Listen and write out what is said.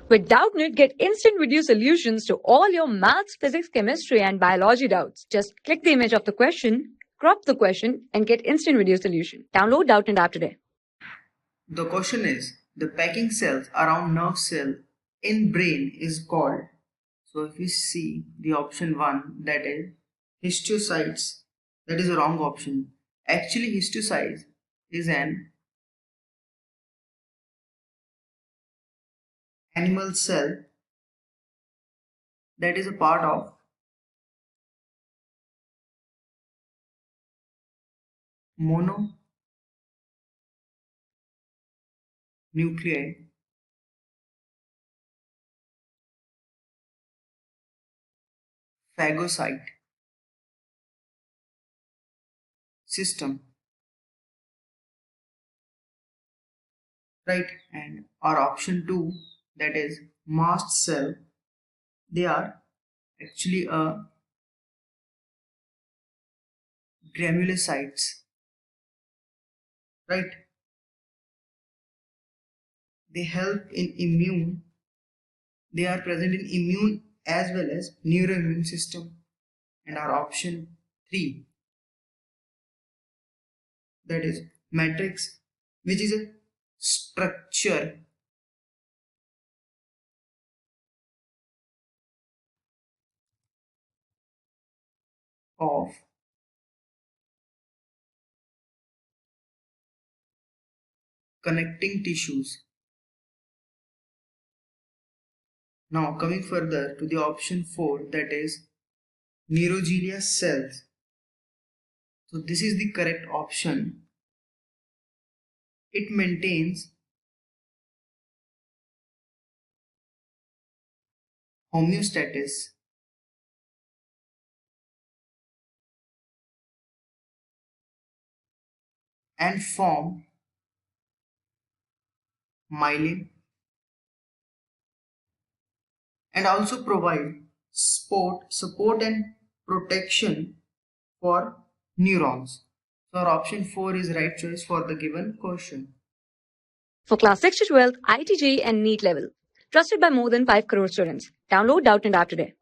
With Doubtnut, get instant video solutions to all your maths, physics, chemistry, and biology doubts. Just click the image of the question, crop the question, and get instant video solution. Download Doubtnut app today. The question is, the packing cells around nerve cell in brain is called. So if we see the option 1, that is histiocytes, that is a wrong option. Actually histiocytes is an animal cell that is a part of mononuclear phagocyte system, right? And our option 2, that is mast cell, they are actually granulocytes, right? They help in immune, they are present in immune as well as neuroimmune system. And our option 3, that is matrix, which is a structure of connecting tissues. Now coming further to the option 4, that is neuroglia cells. So this is the correct option. It maintains homeostasis and form myelin and also provide support and protection for neurons. So our option 4 is right choice for the given question. For class 6 to 12, IIT JEE and NEET level. Trusted by more than 5 crore students. Download Doubtnut app today.